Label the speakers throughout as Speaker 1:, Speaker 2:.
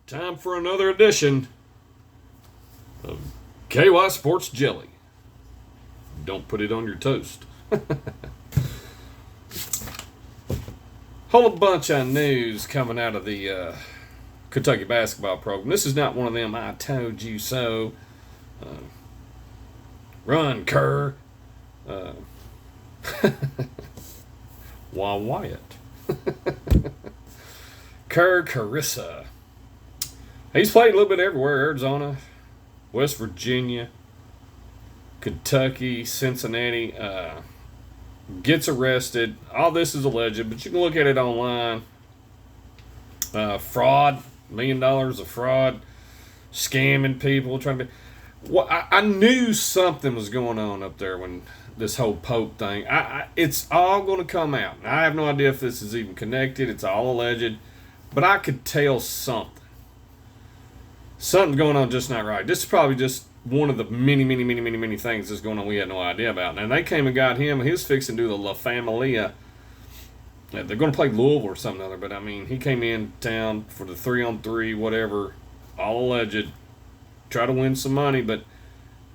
Speaker 1: Time for another edition of KY Sports Jelly. Don't put it on your toast. Whole bunch of news coming out of the Kentucky basketball program. This is not one of them I told you so. Run, Kerr. Wyatt. Kerr Carissa. He's played a little bit everywhere. Arizona, West Virginia, Kentucky, Cincinnati. Gets arrested. All this is alleged, but you can look at it online. Fraud, $1 million of fraud, scamming people, trying to. Well, I knew something was going on up there when this whole Pope thing. It's all going to come out. I have no idea if this is even connected. It's all alleged, but I could tell something. Something's going on just not right. This is probably just one of the many things that's going on we had no idea about. And they came and got him. He was fixing to do the La Familia. They're going to play Louisville or something other, but I mean, he came in town for the 3-on-3, whatever, all alleged. Try to win some money, but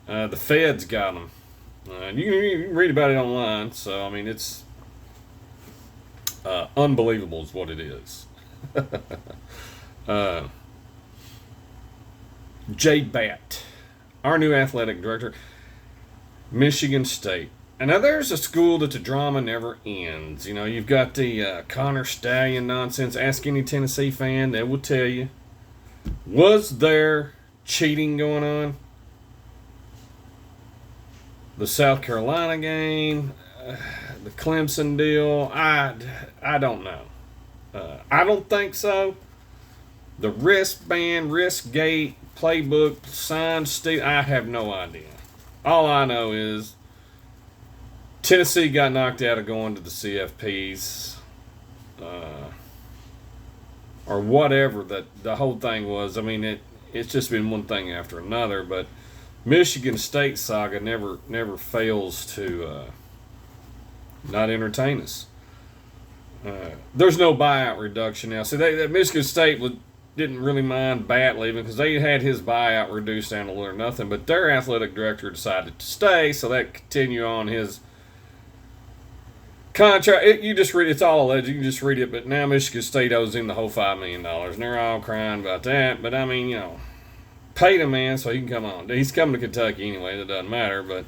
Speaker 1: the feds got him. You can read about it online. So, I mean, it's unbelievable is what it is. Jay Batt, our new athletic director, Michigan State. And now there's a school that the drama never ends. You know, you've got the Connor Stallion nonsense. Ask any Tennessee fan, they will tell you. Was there cheating going on? The South Carolina game, the Clemson deal, I don't know. I don't think so. The wristband, wristgate, playbook, signed steal, I have no idea. All I know is Tennessee got knocked out of going to the CFPs, or whatever that the whole thing was. I mean, it's just been one thing after another, but Michigan State saga never fails to not entertain us. There's no buyout reduction now. See, that Michigan State didn't really mind Batt leaving because they had his buyout reduced down to little or nothing, but their athletic director decided to stay, so that continue on his contract. You just read it's all alleged. You can just read it, but now Michigan State owes him the whole $5 million, and they're all crying about that. But I mean, you know, pay the man so he can come on. He's coming to Kentucky anyway. That doesn't matter. But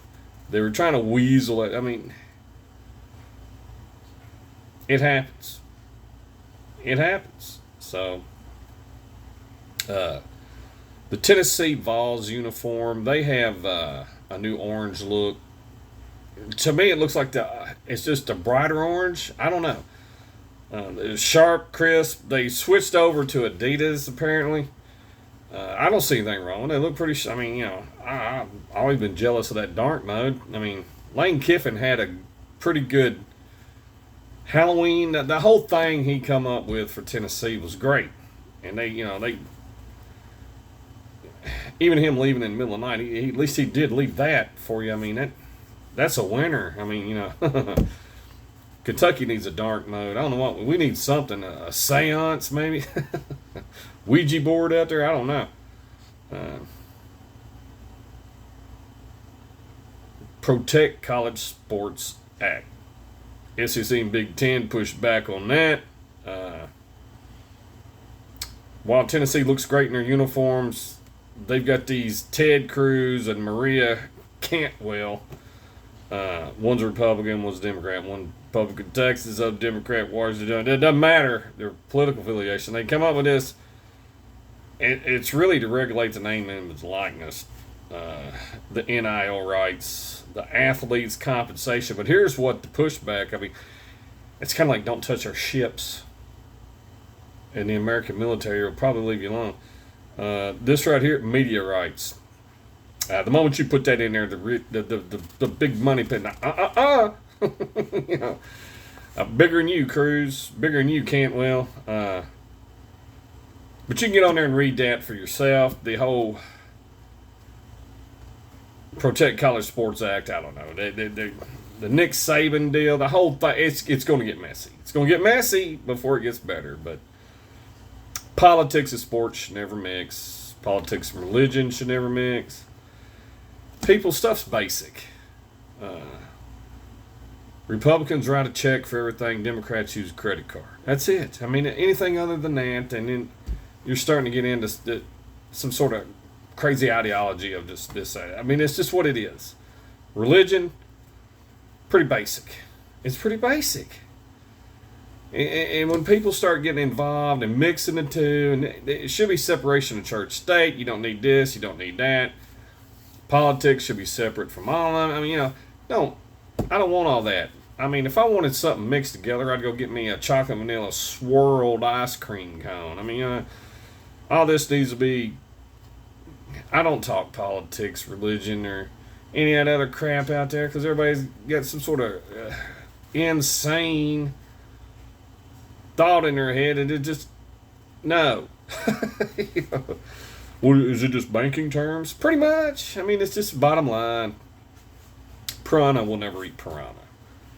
Speaker 1: they were trying to weasel it. I mean, it happens. It happens. So, the Tennessee Vols uniform, they have a new orange look. To me, it looks like it's just a brighter orange. I don't know. It's sharp, crisp. They switched over to Adidas, apparently. I don't see anything wrong. They look pretty. I mean, you know, I've always been jealous of that dark mode. I mean, Lane Kiffin had a pretty good Halloween. The whole thing he come up with for Tennessee was great, and they even him leaving in the middle of the night. At least he did leave that for you. I mean, that's a winner. I mean, you know, Kentucky needs a dark mode. I don't know what we need. Something, a seance maybe. Ouija board out there? I don't know. Protect College Sports Act. SEC and Big Ten pushed back on that. While Tennessee looks great in their uniforms, they've got these Ted Cruz and Maria Cantwell. One's a Republican, one's a Democrat. One Republican, Texas, other Democrat, Washington. It doesn't matter their political affiliation. They come up with this. It's really to regulate the name, image, likeness, the NIL rights, the athletes' compensation. But here's what the pushback. I mean, it's kind of like don't touch our ships. And the American military will probably leave you alone. This right here, media rights. The moment you put that in there, the big money pit, you know, bigger than you, Cruz, bigger than you, Cantwell. But you can get on there and read that for yourself. The whole Protect College Sports Act, I don't know. The Nick Saban deal, the whole thing, it's going to get messy. It's going to get messy before it gets better. But Politics and sports should never mix. Politics and religion should never mix. People, stuff's basic. Republicans write a check for everything. Democrats use a credit card. That's it. I mean, anything other than that, and then you're starting to get into some sort of crazy ideology of just this. I mean, it's just what it is. Religion, pretty basic. It's pretty basic. And when people start getting involved and mixing the two, and it should be separation of church state. You don't need this. You don't need that. Politics should be separate from all of them. I mean, I don't want all that. I mean, if I wanted something mixed together, I'd go get me a chocolate vanilla swirled ice cream cone. I mean, all this needs to be. I don't talk politics, religion, or any of that other crap out there because everybody's got some sort of insane thought in their head, and it just no. What is it? Just banking terms? Pretty much. I mean, it's just bottom line. Piranha will never eat piranha.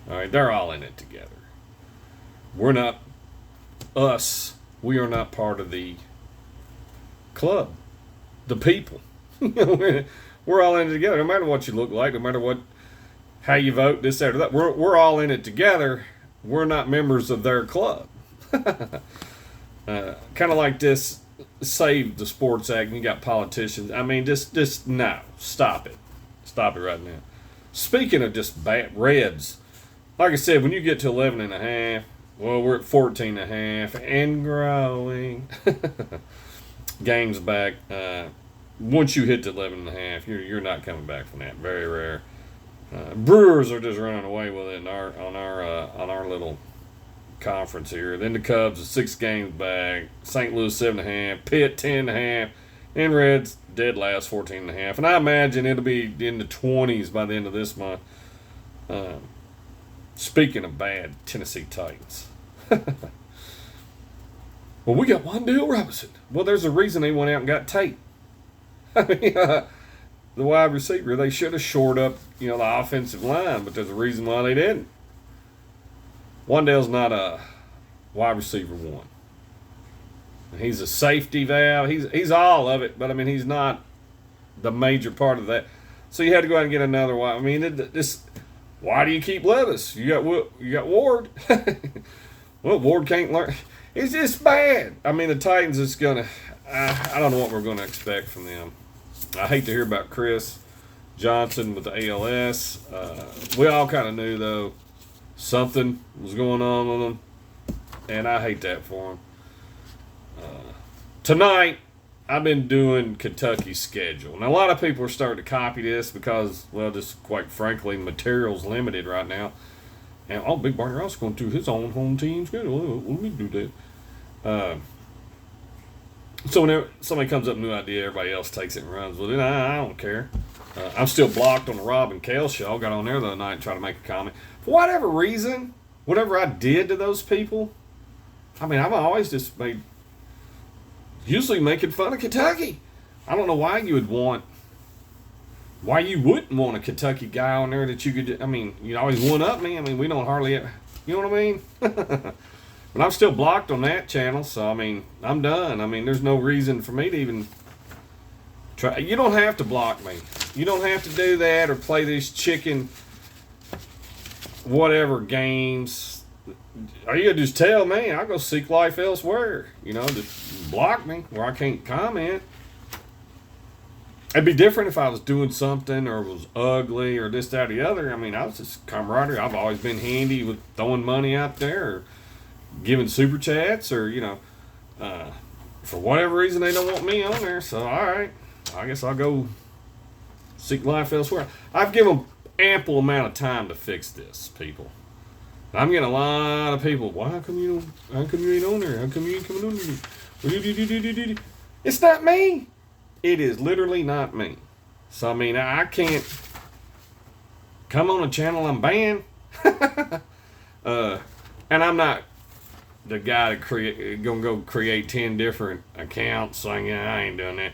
Speaker 1: All right, they're all in it together. We're not us. We are not part of the club. The people. We're all in it together. No matter what you look like, no matter how you vote, this, that, or that. We're all in it together. We're not members of their club. Kind of like this Save the Sports Act, and you got politicians. I mean, just no. Stop it. Stop it right now. Speaking of just bad Reds, like I said, when you get to 11 and a half, well, we're at 14 and a half and growing. Games back. Once you hit the 11 and a half, you're not coming back from that. Very rare. Brewers are just running away with it on our little conference here. Then the Cubs are 6 games back. St. Louis 7.5. Pitt 10.5. And Reds dead last 14.5. And I imagine it'll be in the 20s by the end of this month. Speaking of bad, Tennessee Titans. Well, we got Wan'Dale Robinson. Well, there's a reason they went out and got Tate. I mean, the wide receiver, they should have shored up, the offensive line, but there's a reason why they didn't. Wan'Dale's not a wide receiver one. He's a safety valve. He's all of it, but I mean, he's not the major part of that. So you had to go out and get another wide. I mean, why do you keep Levis? You got Ward. Well, Ward can't learn. It's just bad. I mean, the Titans is gonna. I don't know what we're gonna expect from them. I hate to hear about Chris Johnson with the ALS. We all kind of knew though something was going on with him, and I hate that for him. Tonight, I've been doing Kentucky's schedule. And a lot of people are starting to copy this because, well, just quite frankly, material's limited right now. And, Big Barney Ross going to his own home team schedule. Well, let me do that. So whenever somebody comes up with a new idea, everybody else takes it and runs with it. I don't care. I'm still blocked on the Rob and Kale show. I got on there the other night and tried to make a comment. For whatever reason, whatever I did to those people, I mean, I've always just usually making fun of Kentucky. I don't know why you wouldn't want a Kentucky guy on there that you could, I mean, you always one up me. I mean, we don't hardly, you know what I mean? But I'm still blocked on that channel, so I mean, I'm done. I mean, there's no reason for me to even try. You don't have to block me. You don't have to do that or play these chicken whatever games. All you gotta do is tell me. I'll go seek life elsewhere. Just block me where I can't comment. It'd be different if I was doing something or was ugly or this, that, or the other. I mean, I was just camaraderie. I've always been handy with throwing money out there or giving super chats or, for whatever reason they don't want me on there. So, all right, I guess I'll go seek life elsewhere. I've given them ample amount of time to fix this, people. I'm getting a lot of people. How come you ain't on there? How come you ain't coming on there? It's not me. It is literally not me. So, I mean, I can't come on a channel I'm banned. And I'm not the guy gonna go create 10 different accounts saying, I ain't done that.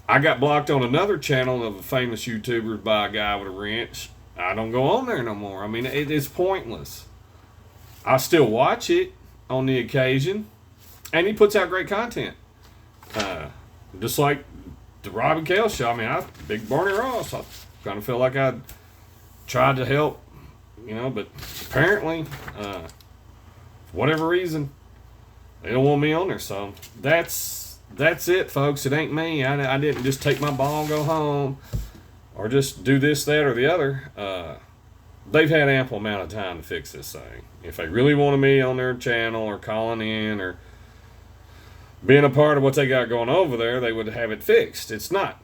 Speaker 1: I got blocked on another channel of a famous YouTuber by a guy with a wrench. I don't go on there no more. I mean, it is pointless. I still watch it on the occasion. And he puts out great content. Just like the Rob and Kale show. I mean, Big Barney Ross. I kind of feel like I tried to help, but apparently, for whatever reason, they don't want me on there. So that's it, folks. It ain't me. I didn't just take my ball and go home, or just do this, that, or the other. They've had ample amount of time to fix this thing. If they really wanted me on their channel or calling in or being a part of what they got going over there, they would have it fixed. It's not.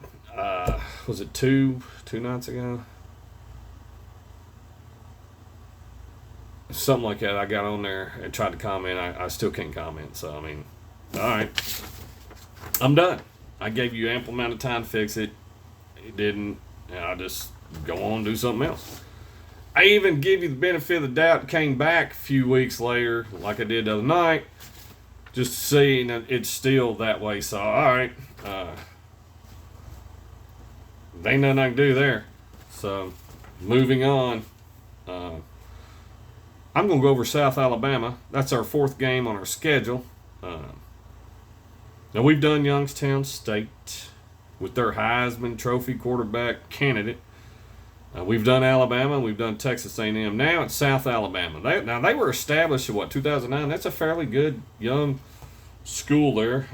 Speaker 1: Was it two nights ago? Something like that. I got on there and tried to comment. I still can't comment. So, I mean, all right. I'm done. I gave you ample amount of time to fix it. It didn't. And I just go on and do something else. I even give you the benefit of the doubt, came back a few weeks later, like I did the other night, just to see that it's still that way. So, all right, there ain't nothing I can do there. So, moving on. I'm going to go over South Alabama. That's our 4th game on our schedule. Now, we've done Youngstown State with their Heisman Trophy quarterback candidate. We've done Alabama, we've done Texas A&M. Now it's South Alabama. They were established in 2009. That's a fairly good young school there.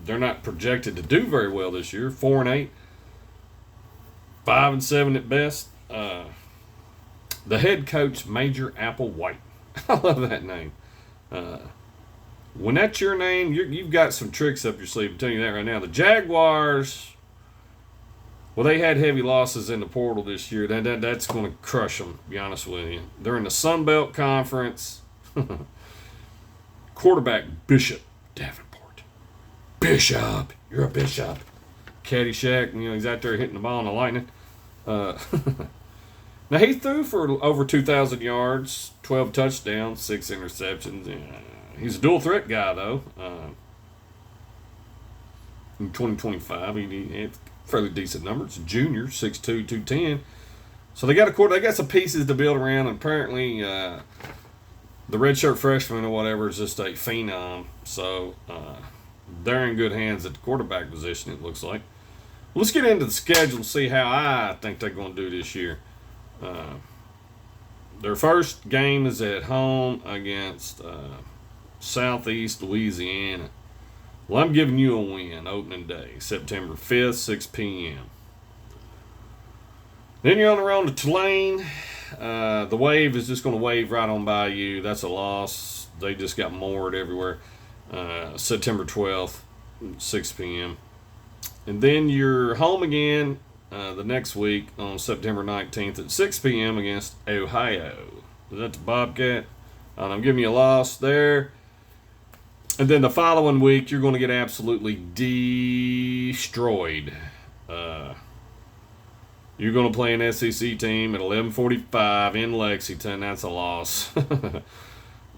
Speaker 1: They're not projected to do very well this year. 4-8, 5-7 at best. The head coach, Major Applewhite. I love that name. When that's your name, you've got some tricks up your sleeve. I'm telling you that right now. The Jaguars. Well, they had heavy losses in the portal this year. That's going to crush them, to be honest with you. They're in the Sun Belt Conference. Quarterback, Bishop Davenport. Bishop, you're a bishop. Caddyshack, he's out there hitting the ball in the lightning. Now, he threw for over 2,000 yards, 12 touchdowns, 6 interceptions. He's a dual threat guy, though. In 2025, he had fairly decent numbers. Junior, 6'2", 210. So they got some pieces to build around, and apparently the redshirt freshman or whatever is just a phenom. So they're in good hands at the quarterback position, it looks like. Let's get into the schedule and see how I think they're going to do this year. Their first game is at home against Southeast Louisiana. Well, I'm giving you a win opening day, September 5th, 6 p.m. Then you're on the road to Tulane. The wave is just going to wave right on by you. That's a loss. They just got moored everywhere. September 12th, 6 p.m. And then you're home again the next week on September 19th at 6 p.m. against Ohio. Is that the Bobcat? I'm giving you a loss there. And then the following week, you're going to get absolutely destroyed. You're going to play an SEC team at 11:45 in Lexington. That's a loss.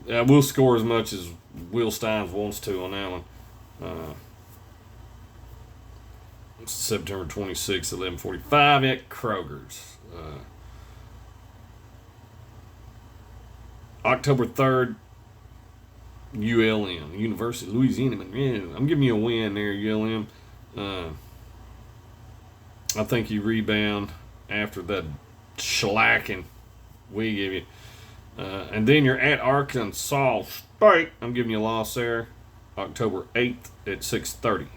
Speaker 1: We'll score as much as Will Steins wants to on that one. September 26th, 11:45 at Kroger's. October 3rd, ULM, University of Louisiana. I'm giving you a win there, ULM. I think you rebound after that shellacking we give you. And then you're at Arkansas State. I'm giving you a loss there. October 8th at 6:30.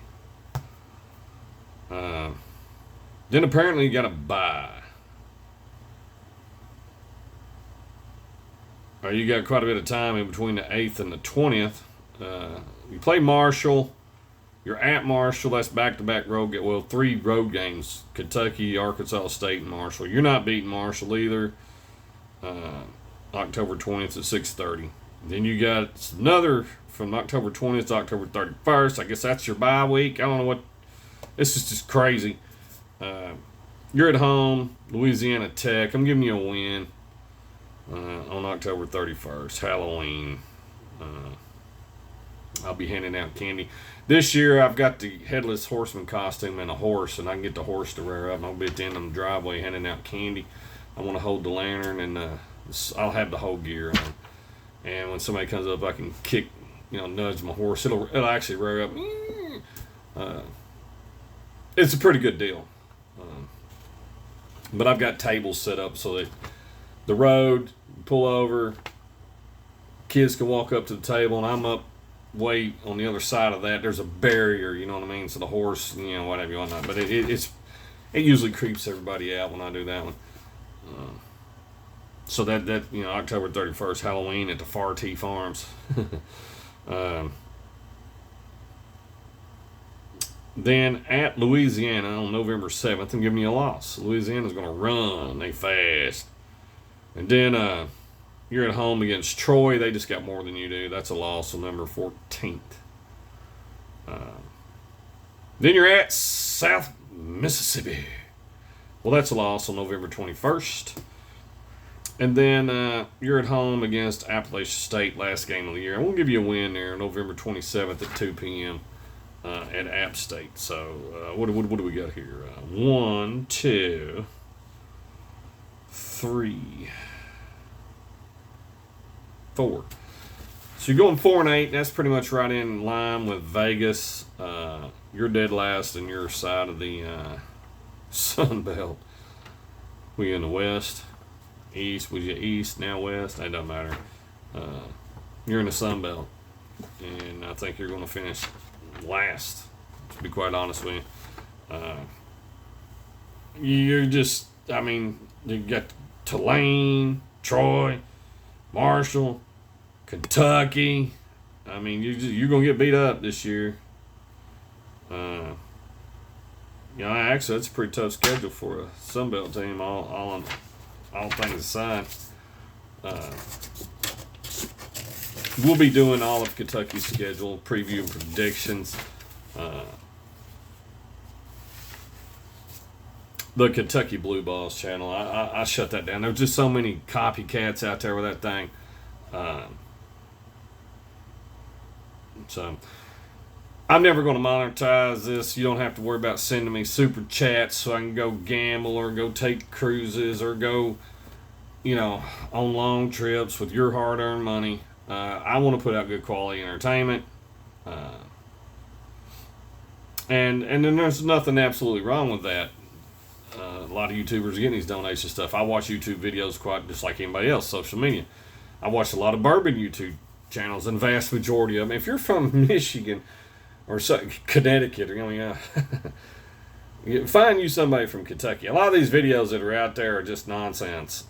Speaker 1: Then apparently you got a bye. You got quite a bit of time in between the 8th and the 20th. You play Marshall. You're at Marshall. That's back-to-back road games. Well, 3 road games. Kentucky, Arkansas State, and Marshall. You're not beating Marshall either. October 20th at 6:30. Then you got another from October 20th to October 31st. I guess that's your bye week. I don't know what. This is just crazy. You're at home, Louisiana Tech. I'm giving you a win. On October 31st, Halloween. I'll be handing out candy. This year, I've got the Headless Horseman costume and a horse, and I can get the horse to rear up, and I'll be at the end of the driveway handing out candy. I want to hold the lantern, and I'll have the whole gear on. And when somebody comes up, I can kick nudge my horse. It'll actually rear up. It's a pretty good deal. But I've got tables set up so that the road, pull over, kids can walk up to the table, and I'm up way on the other side of that. There's a barrier, you know what I mean? So the horse, whatever you want. But it usually creeps everybody out when I do that one. So that October 31st, Halloween at the Fartee Farms. Then at Louisiana on November 7th, I'm giving you a loss. Louisiana's going to run. They fast. And then you're at home against Troy. They just got more than you do. That's a loss on November 14th. Then you're at South Mississippi. Well, that's a loss on November 21st. And then you're at home against Appalachian State, last game of the year. And we'll give you a win there, November 27th at 2 p.m. At App State. So what do we got here? 1, 2, 3, 4. So you're going 4-8. That's pretty much right in line with Vegas. You're dead last in your side of the Sun Belt. We in the West, East. Was you East now West? That doesn't matter. You're in the Sun Belt, and I think you're going to finish last. To be quite honest with you, you got Tulane, Troy, Marshall, Kentucky. I mean, you're gonna get beat up this year. Actually, that's a pretty tough schedule for a Sunbelt team. All things aside, we'll be doing all of Kentucky's schedule, preview and predictions. The Kentucky Blue Balls channel, I shut that down. There's just so many copycats out there with that thing. So I'm never going to monetize this. You don't have to worry about sending me super chats so I can go gamble or go take cruises or go, on long trips with your hard-earned money. I want to put out good quality entertainment. And then there's nothing absolutely wrong with that. A lot of YouTubers are getting these donation stuff. I watch YouTube videos quite just like anybody else, social media. I watch a lot of bourbon YouTube channels, and vast majority of them. If you're from Michigan or Connecticut, find you somebody from Kentucky. A lot of these videos that are out there are just nonsense.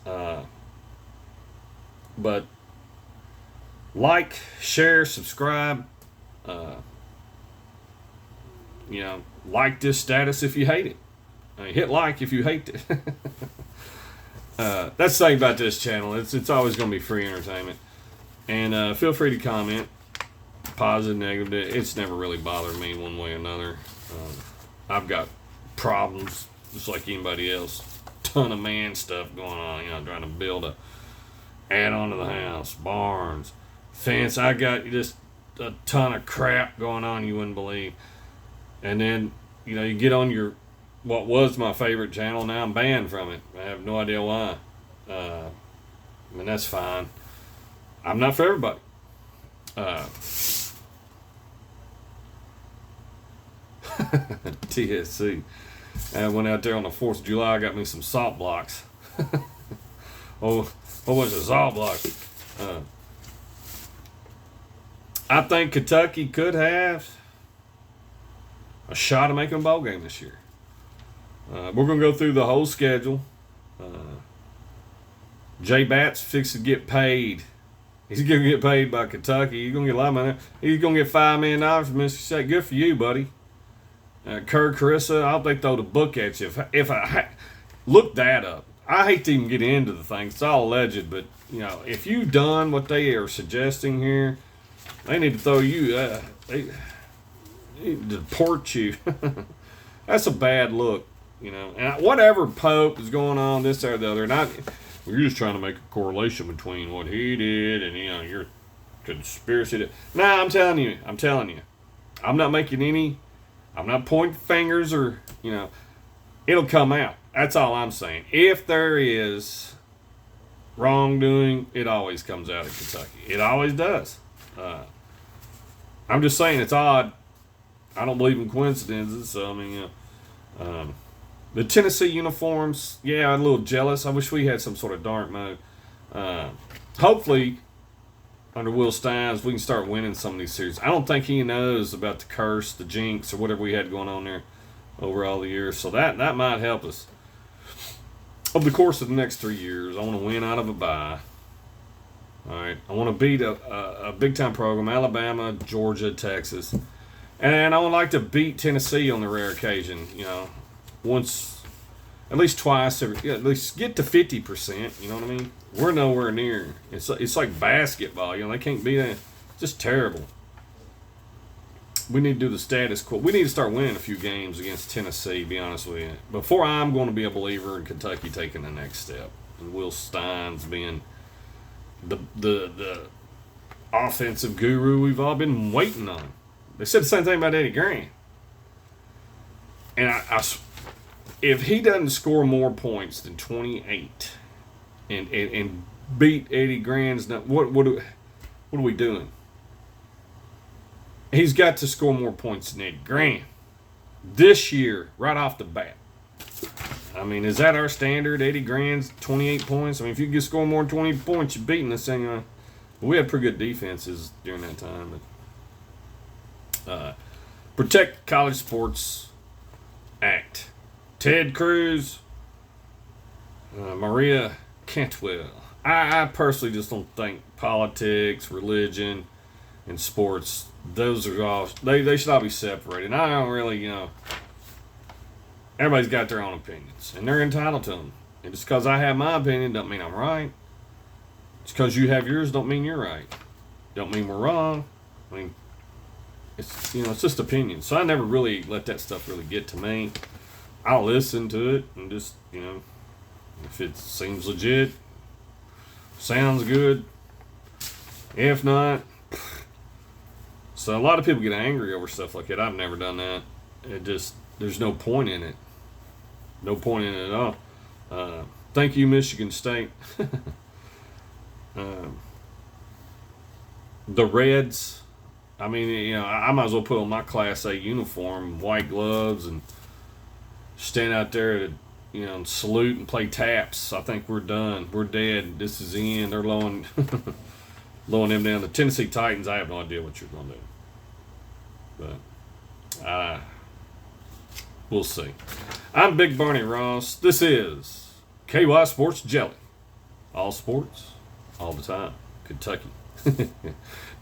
Speaker 1: But like, share, subscribe. Like this status if you hate it. Hit like if you hate it. That's the thing about this channel. It's always going to be free entertainment. And feel free to comment. Positive, negative. It's never really bothered me one way or another. I've got problems just like anybody else. Ton of man stuff going on. Trying to build a add-on to the house. Barns. Fence. I got just a ton of crap going on you wouldn't believe. And then, you get on what was my favorite channel, now I'm banned from it. I have no idea why. That's fine. I'm not for everybody. TSC. I went out there on the 4th of July, got me some salt blocks. What was it? Salt blocks. I think Kentucky could have a shot of making a bowl game this year. We're going to go through the whole schedule. Jay Bat's fixing to get paid. He's going to get paid by Kentucky. He's going to get a lot of money. He's going to get $5 million from Mississippi State. Good for you, buddy. Kerr Carissa, I hope they throw the book at you. If I look that up. I hate to even get into the thing. It's all alleged, but if you've done what they are suggesting here, they need to throw you. They need to deport you. That's a bad look. And whatever Pope is going on, this or the other, and we're just trying to make a correlation between what he did and your conspiracy. Nah, I'm telling you, I'm not making any. I'm not pointing fingers or it'll come out. That's all I'm saying. If there is wrongdoing, it always comes out of Kentucky. It always does. I'm just saying it's odd. I don't believe in coincidences, so I mean, the Tennessee uniforms, yeah, I'm a little jealous. I wish we had some sort of dark mode. Hopefully, under Will Steins, we can start winning some of these series. I don't think he knows about the curse, the jinx, or whatever we had going on there over all the years. So that might help us. Over the course of the next 3 years, I want to win out of a bye. All right, I want to beat a big time program: Alabama, Georgia, Texas, and I would like to beat Tennessee on the rare occasion. Once, at least twice, at least get to 50%. You know what I mean? We're nowhere near. It's like basketball. They can't beat that. Just terrible. We need to do the status quo. We need to start winning a few games against Tennessee, to be honest with you, before I'm going to be a believer in Kentucky taking the next step. And Will Steins being the offensive guru we've all been waiting on. They said the same thing about Eddie Grant. And if he doesn't score more points than 28 and beat Eddie Grant's, what are we doing? He's got to score more points than Eddie Grant this year, right off the bat. I mean, is that our standard? Eddie Grant's 28 points? I mean, if you can score more than 20 points, you're beating this thing. We had pretty good defenses during that time. But Protect College Sports Act. Ted Cruz, Maria Cantwell. I personally just don't think politics, religion, and sports, those are all, they should all be separated. And I don't really, everybody's got their own opinions, and they're entitled to them. And just because I have my opinion don't mean I'm right. Just because you have yours don't mean you're right. Don't mean we're wrong. I mean, it's just opinion. So I never really let that stuff really get to me. I'll listen to it and just, if it seems legit, sounds good. If not, so a lot of people get angry over stuff like that. I've never done that. There's no point in it. No point in it at all. Thank you, Michigan State. The Reds, I mean, I might as well put on my Class A uniform, white gloves, and stand out there to, and salute and play taps. I think we're done. We're dead. This is the end. They're lowering them down. The Tennessee Titans, I have no idea what you're going to do. But we'll see. I'm Big Barney Ross. This is KY Sports Jelly. All sports, all the time. Kentucky.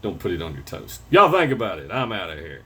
Speaker 1: Don't put it on your toast. Y'all think about it. I'm out of here.